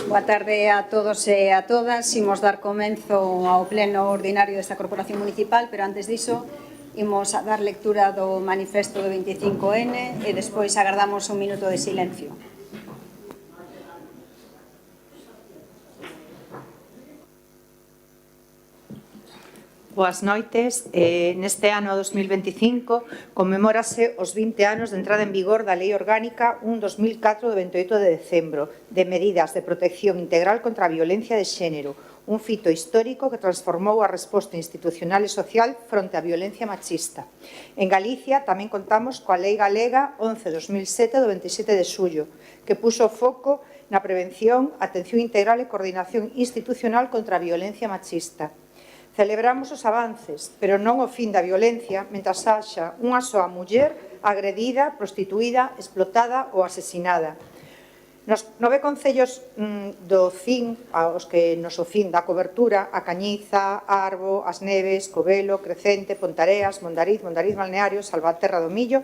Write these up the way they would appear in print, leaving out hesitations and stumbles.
Boa tarde a todos e a todas. Imos dar comenzo ao pleno ordinario desta Corporación Municipal, pero antes diso imos a dar lectura do manifesto do 25N e despois agardamos un minuto de silencio. Boas noites. Neste ano 2025 conmemórase os 20 anos de entrada en vigor da Lei Orgánica 1/2004 do 28 de decembro de medidas de protección integral contra a violencia de xénero, un fito histórico que transformou a resposta institucional e social fronte á violencia machista. En Galicia tamén contamos coa Lei Galega 11/2007 do 27 de xullo, que puxo foco na prevención, atención integral e coordinación institucional contra a violencia machista. Celebramos os avances, pero non o fin da violencia, mentras haxa unha soa muller agredida, prostituída, explotada ou asesinada. Nos 9 concellos do CIN, aos que nos o CIN dá cobertura, a Cañiza, Arbo, As Neves, Covelo, Crecente, Pontareas, Mondariz Balneario, Salvaterra do Millo,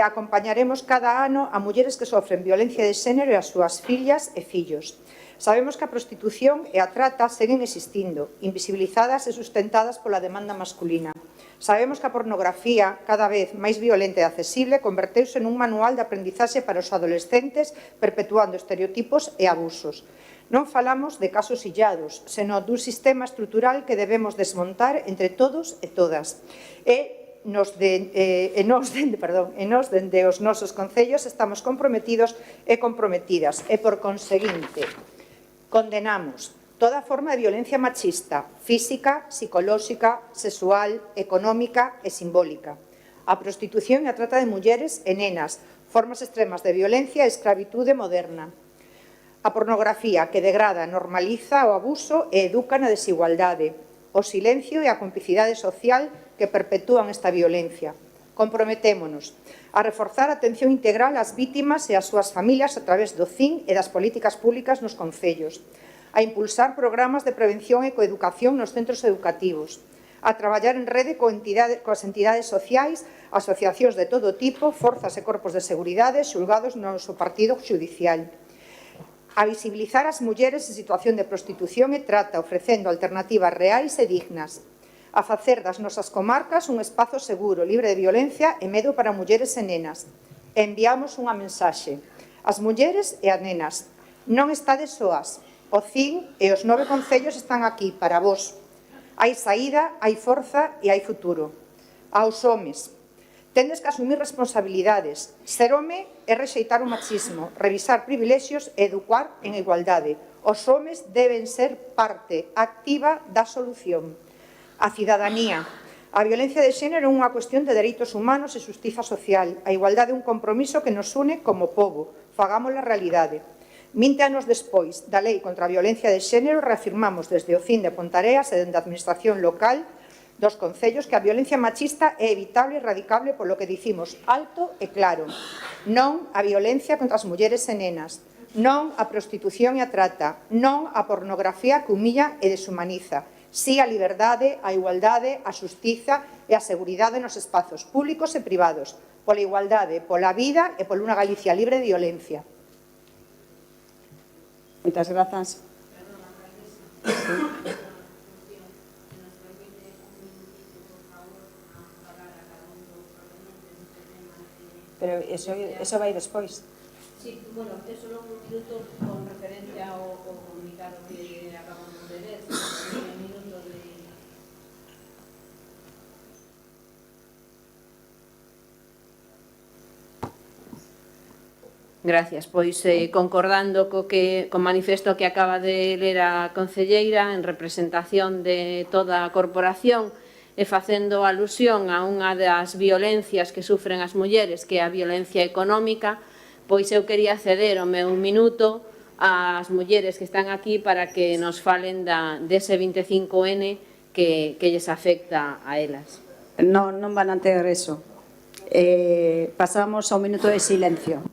acompañaremos cada ano a mulleres que sofren violencia de xénero e as súas fillas e fillos. Sabemos que a prostitución e a trata seguen existindo, invisibilizadas e sustentadas pola demanda masculina. Sabemos que a pornografía, cada vez máis violenta e accesible, converteuse nun manual de aprendizaxe para os adolescentes, perpetuando estereotipos e abusos. Non falamos de casos illados, senón dun sistema estrutural que debemos desmontar entre todos e todas. Nos dende os nosos concellos estamos comprometidos e comprometidas e, por conseguinte, condenamos toda forma de violencia machista, física, psicolóxica, sexual, económica e simbólica. A prostitución e a trata de mulleres e nenas, formas extremas de violencia e escravitude moderna. A pornografía que degrada, normaliza o abuso e educa na desigualdade. O silencio e a complicidade social que perpetúan esta violencia. Comprometémonos a reforzar a atención integral ás vítimas e ás súas familias a través do CIN e das políticas públicas nos concellos, a impulsar programas de prevención e coeducación nos centros educativos, a traballar en rede coas entidades sociais, asociacións de todo tipo, forzas e corpos de seguridade, xulgados no noso partido judicial, a visibilizar as mulleres en situación de prostitución e trata, ofrecendo alternativas reais e dignas, a facer das nosas comarcas un espazo seguro, libre de violencia e medo para mulleres e nenas. Enviamos unha mensaxe. As mulleres e as nenas, non estades soas. O CIN e os 9 concellos están aquí para vós. Hai saída, hai forza e hai futuro. Aos homes, tendes que asumir responsabilidades. Ser home é rexeitar o machismo, revisar privilexios e educar en igualdade. Os homes deben ser parte activa da solución. A cidadanía. A violencia de xénero é unha cuestión de dereitos humanos e xustiza social. A igualdade é un compromiso que nos une como pobo. Fagámosla realidade. 20 anos despois da Lei contra a Violencia de Xénero, reafirmamos desde o CIN de Pontareas e dende a Administración local dos concellos que a violencia machista é evitable e erradicable polo que dicimos alto e claro. Non a violencia contra as mulleres e nenas. Non a prostitución e a trata. Non a pornografía que humilla e deshumaniza. Si a liberdade, a igualdade, a xustiza e a seguridade nos espazos públicos e privados, pola igualdade, pola vida e por unha Galicia libre de violencia. Moitas grazas. Pero eso vai despois. Sí, bueno, é só un minuto con referencia ao comunicado que acabamos de ver, un minuto de... Gracias, pois concordando co manifesto que acaba de ler a concelleira en representación de toda a corporación e facendo alusión a unha das violencias que sufren as mulleres, que é a violencia económica, pois eu quería ceder o meu minuto ás mulleres que están aquí para que nos falen dese 25N que lles afecta a elas. Non van a ter eso. Pasamos ao minuto de silencio.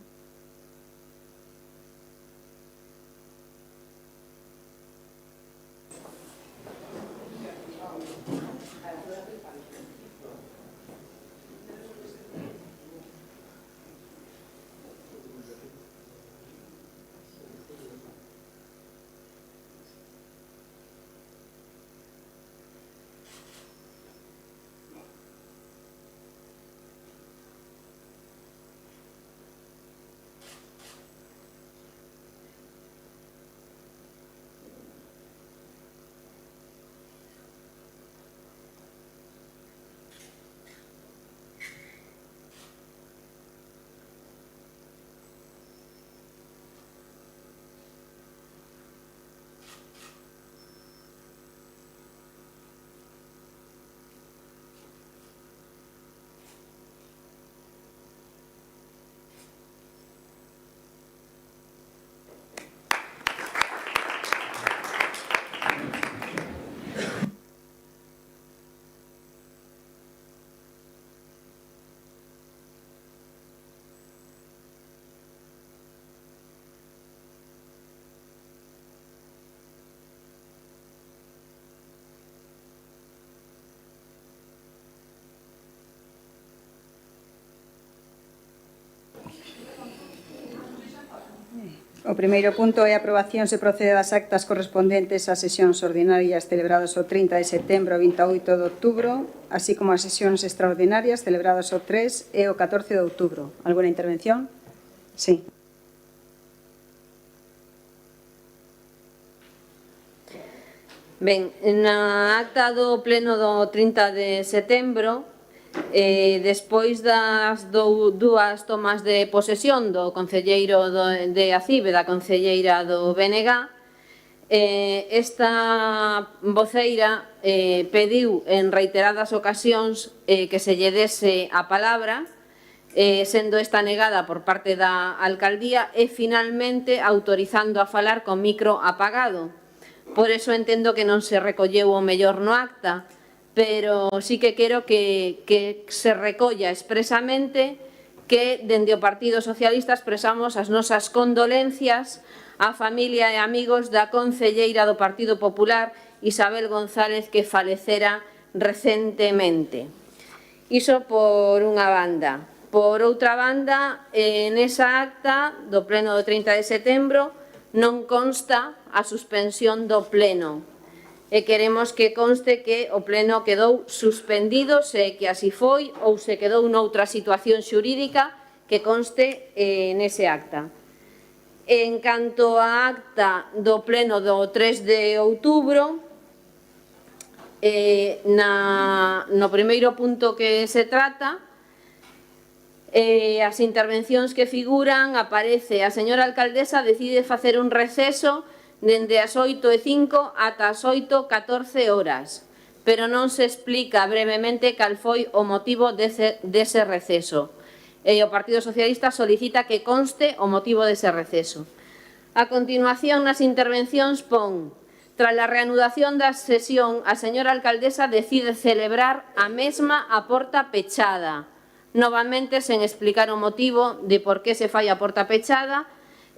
O primeiro punto é a aprobación se procede das actas correspondentes ás sesións ordinarias celebradas o 30 de setembro e 28 de outubro, así como as sesións extraordinarias celebradas o 3 e o 14 de outubro. Alguna intervención? Sí. Ben, na acta do pleno do 30 de setembro, despois das dúas tomas de posesión do concelleiro de ACIBE, da concelleira do BNG, esta voceira pediu en reiteradas ocasións que se lle dese a palabra, sendo esta negada por parte da alcaldía e finalmente autorizando a falar con micro apagado. Por eso entendo que non se recolleu o mellor no acta, pero sí que quero que se recolla expresamente que dende o Partido Socialista expresamos as nosas condolencias á familia e amigos da concelleira do Partido Popular Isabel González, que falecera recentemente. Iso por unha banda. Por outra banda, nesa acta do pleno do 30 de setembro non consta a suspensión do pleno e queremos que conste que o pleno quedou suspendido, se que así foi ou se quedou noutra situación xurídica, que conste nese acta. En canto á acta do pleno do 3 de outubro, no primeiro punto que se trata, as intervencións que figuran, aparece a señora alcaldesa decide facer un receso dende as 8:05 ata as 8:14 horas, pero non se explica brevemente cal foi o motivo dese receso. E o Partido Socialista solicita que conste o motivo dese receso. A continuación, nas intervencións pon: tras a reanudación da sesión, a señora alcaldesa decide celebrar a mesma a porta pechada, novamente sen explicar o motivo de por que se fai a porta pechada,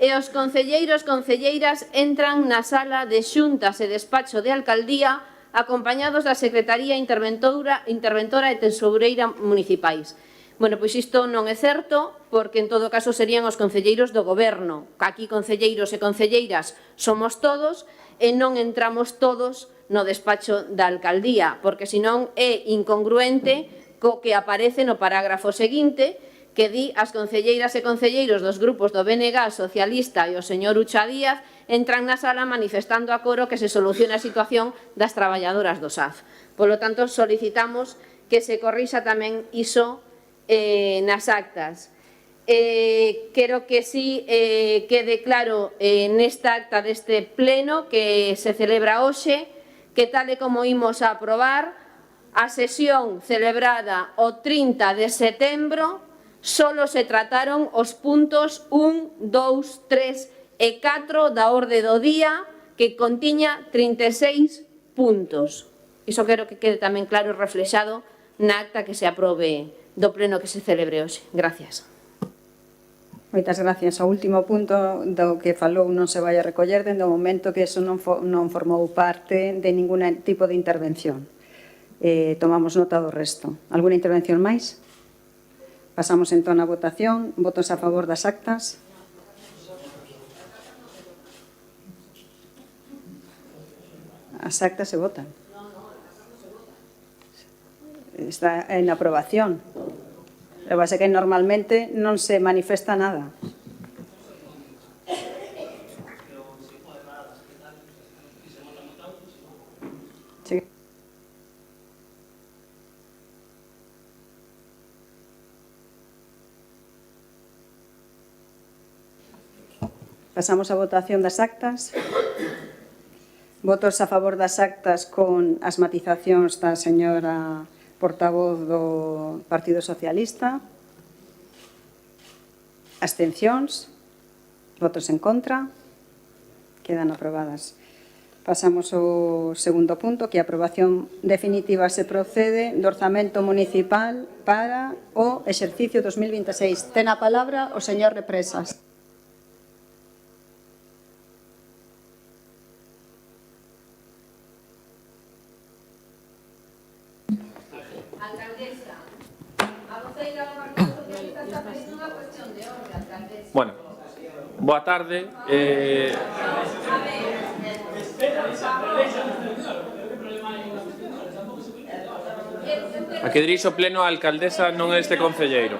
e os concelleiros concelleiras entran na sala de xuntas e despacho de alcaldía acompañados da Secretaría Interventora e Tesoureira municipais. Bueno, pois isto non é certo, porque en todo caso serían os concelleiros do goberno. Aquí concelleiros e concelleiras somos todos e non entramos todos no despacho da alcaldía, porque senón é incongruente co que aparece no parágrafo seguinte, que di as concelleiras e concelleiros dos grupos do BNG, Socialista e o señor Ucha Díaz entran na sala manifestando a coro que se solucione a situación das traballadoras do SAF. Polo tanto, solicitamos que se corrixa tamén iso nas actas. Quero que sí quede claro nesta acta deste pleno que se celebra hoxe, que tal e como imos a aprobar, a sesión celebrada o 30 de setembro solo se trataron os puntos 1, 2, 3 e 4 da orde do día, que contiña 36 puntos. Iso quero que quede tamén claro e reflexado na acta que se aprobe do pleno que se celebre hoxe. Gracias. Moitas gracias. O último punto do que falou non se vai a recoller dende o momento que eso non formou parte de ningún tipo de intervención. Tomamos nota do resto. Alguna intervención máis? Pasamos entón a votación. Votos a favor das actas. As actas se votan. Está en aprobación. Lo que pasa é que normalmente non se manifesta nada. Sí. Pasamos a votación das actas. Votos a favor das actas con as matizacións da señora portavoz do Partido Socialista. Abstencións. Votos en contra. Quedan aprobadas. Pasamos ao segundo punto, que a aprobación definitiva se procede do orzamento municipal para o exercicio 2026. Ten a palabra o señor Represas. Bueno, Boa tarde. A que dirixe o pleno a alcaldesa non é este concelleiro.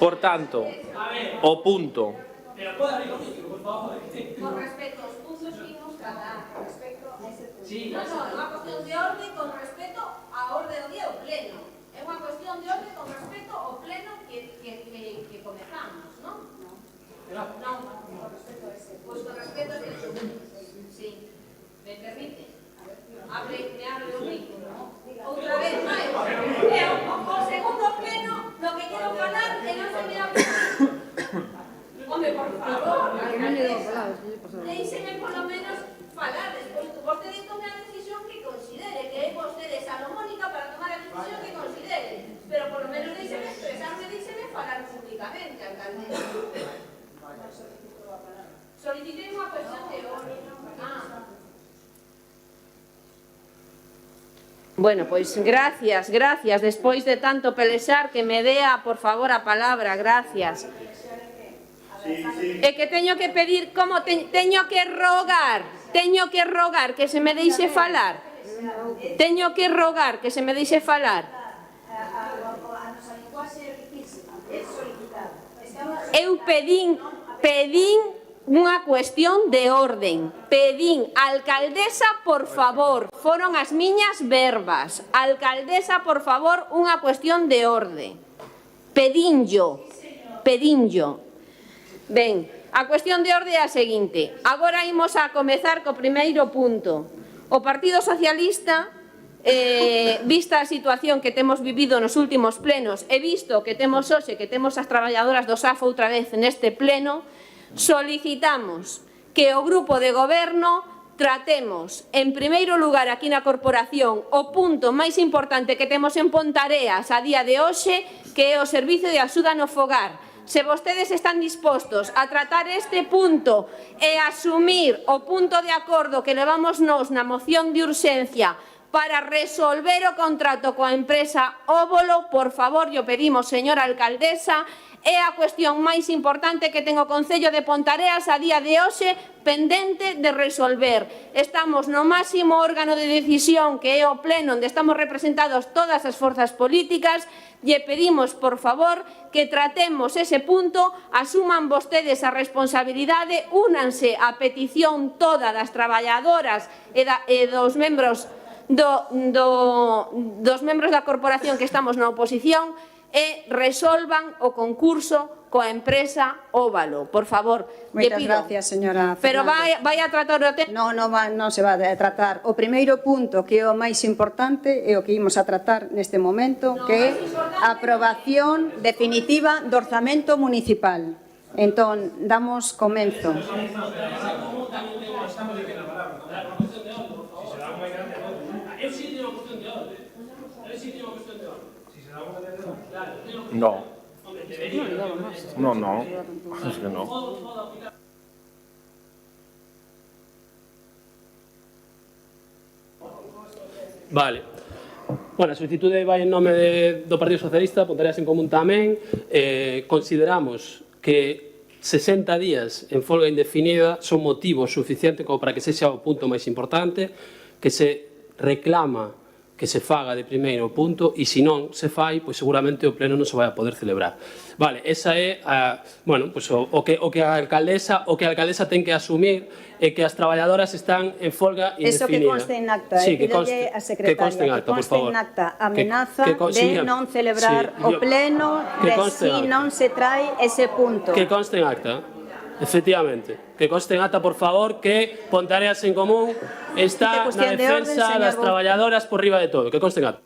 Por tanto, o punto. Con respecto aos puntos que imos tratar, con respecto a ese punto. Non, é unha cuestión de orde con respecto á orde do día do pleno. É unha cuestión de orde con respecto ao pleno que comezamos, non? Non, con respecto a ese. Pois con respecto a ese. Sí. Me permite? Me abre o micro. Outra vez máis. O segundo pleno, no que quero falar, e non se me abre o micro. Home, por favor, déixeme polo menos falar. Despois vostede tome a decisión que considere, que é vostede salomónica para tomar a decisión que considere. Pero polo menos déixeme expresarme, déixeme falar públicamente, alcalde. Solicitei unha cuestión de orde. Bueno, pois gracias. Despois de tanto pelexar, que me dea, por favor, a palabra. Gracias. É que teño que pedir, teño que rogar que se me deixe falar. Teño que rogar que se me deixe falar. Eu pedín unha cuestión de orden. Pedín, alcaldesa, por favor, foron as miñas verbas. Alcaldesa, por favor, unha cuestión de orde. Pedinllo. Ben, a cuestión de orde é a seguinte. Agora imos a comezar co primeiro punto. O Partido Socialista, vista a situación que temos vivido nos últimos plenos e visto que temos hoxe, que temos as traballadoras do SAF outra vez neste pleno, solicitamos que o grupo de goberno tratemos, en primeiro lugar aquí na corporación, o punto máis importante que temos en Pontareas a día de hoxe, que é o servizo de axuda no fogar. Se vostedes están dispostos a tratar este punto e asumir o punto de acordo que levamos nós na moción de urxencia para resolver o contrato coa empresa Óbolo, por favor, lle pedimos, señora alcaldesa, é a cuestión máis importante que ten o Concello de Pontareas a día de hoxe pendente de resolver. Estamos no máximo órgano de decisión, que é o pleno onde estamos representados todas as forzas políticas, lle pedimos, por favor, que tratemos ese punto, asuman vostedes a responsabilidade, únanse á petición toda das traballadoras e dos membros dos membros da corporación que estamos na oposición e resolvan o concurso coa empresa Óvalo. Por favor, lle pido. Moitas gracias, señora Fernández. Pero vai a tratar o tema? Non se vai a tratar. O primeiro punto, que é o máis importante, é o que imos a tratar neste momento, que é a aprobación definitiva do orzamento municipal. Entón, damos comenzo. No, es que no. Vale. Bueno, a solicitude vai en nome do Partido Socialista, Pontareas en Común tamén. Consideramos que 60 días en folga indefinida son motivo suficiente como para que sexa o punto máis importante, que se reclama que se faga de primeiro punto e se non se fai, pois seguramente o pleno non se vai a poder celebrar. Vale, esa é o que a alcaldesa ten que asumir é que as traballadoras están en folga indefinida. Eso que conste en acta, pídolle a secretaria, que conste en acta amenaza de non celebrar o pleno se non se trae ese punto. Que conste en acta. Efectivamente, que conste en acta, por favor, que Pontareas en Común está na defensa das traballadoras por riba de todo. Que conste en acta.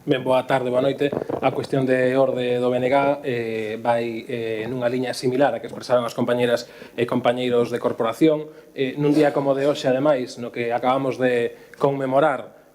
Ben, boa tarde, boa noite. A cuestión de orde do BNG vai nunha liña similar a que expresaron as compañeras e compañeiros de corporación. Nun día como de hoxe, ademais, no que acabamos de conmemorar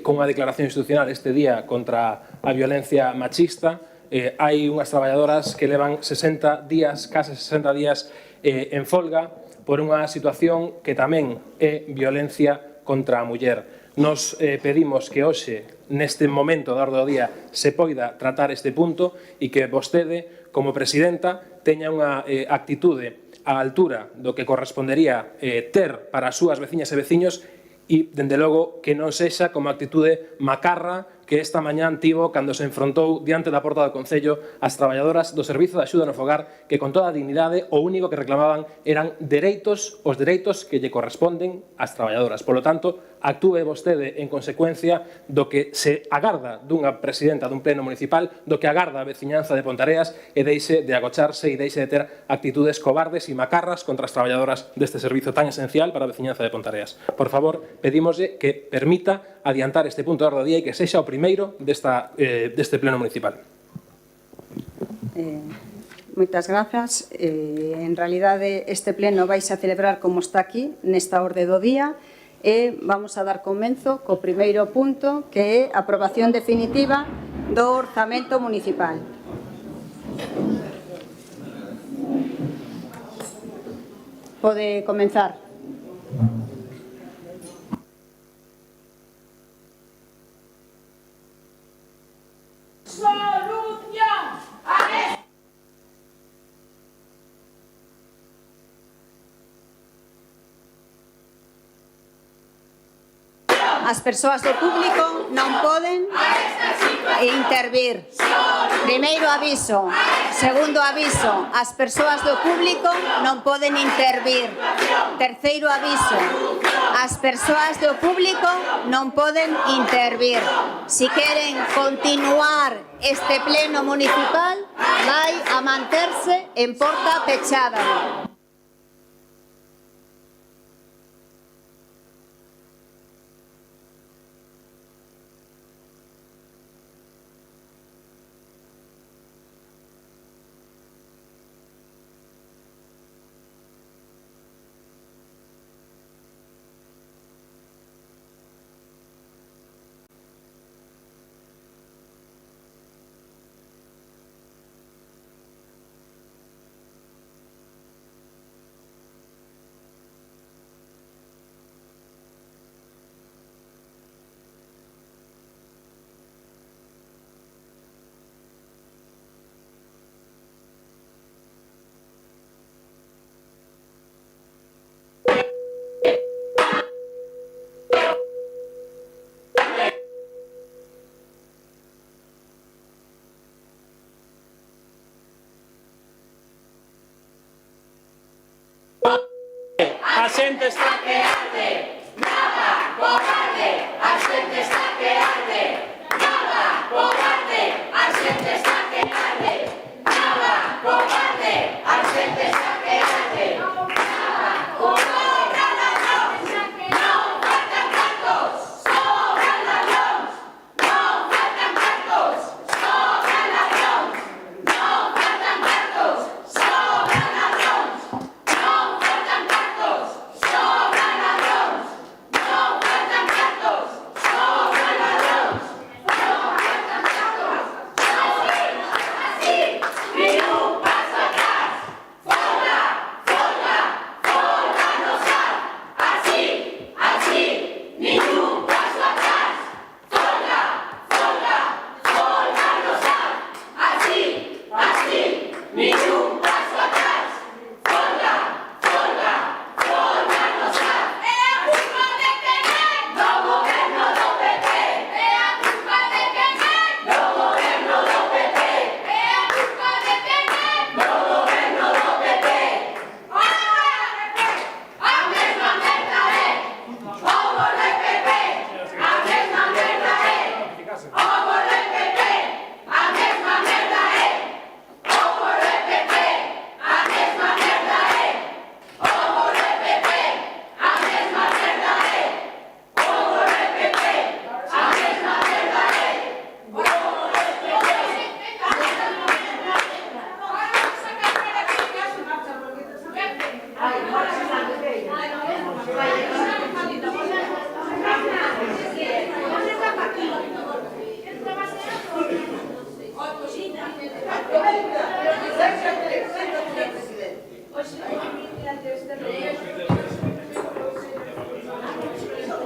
cunha declaración institucional este día contra a violencia machista, hai unhas traballadoras que levan 60 días, case 60 días en folga, por unha situación que tamén é violencia contra a muller. Nos pedimos que hoxe, neste momento da orde do día, se poida tratar este punto e que vostede, como presidenta, teña unha actitude á altura do que correspondería ter para as súas veciñas e veciños e, dende logo, que non sexa como actitude macarra que esta mañán tivo cando se enfrontou diante da porta do Concello as traballadoras do Servizo de Axuda no Fogar que con toda a dignidade o único que reclamaban eran os dereitos que lle corresponden ás traballadoras. Polo tanto, actúe vostede en consecuencia do que se agarda dunha presidenta dun pleno municipal, do que agarda a veciñanza de Pontareas e deixe de agocharse e deixe de ter actitudes cobardes e macarras contra as traballadoras deste servizo tan esencial para a veciñanza de Pontareas. Por favor, pedímoslle que permita adiantar este punto de orde do día e que sexa o primeiro deste pleno municipal. Moitas grazas. En realidade, este pleno vais a celebrar como está aquí, nesta orde do día, e vamos a dar comenzo co primeiro punto, que é a aprobación definitiva do orzamento municipal. Pode comenzar. As persoas do público non poden intervir. Primeiro aviso. Segundo aviso, as persoas do público non poden intervir. Terceiro aviso, as persoas do público non poden intervir. Si queren continuar este pleno municipal, vai a manterse en porta pechada. A xente está que arde, nada, cobarde, a xente está que arde, nada, cobarde, a xente está que arde, nada, cobarde, a xente está que arde, nada, cobarde.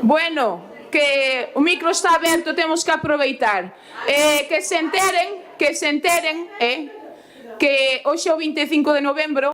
Bueno, que o micro está aberto, temos que aproveitar. Que se enteren, que hoxe é o 25 de novembro,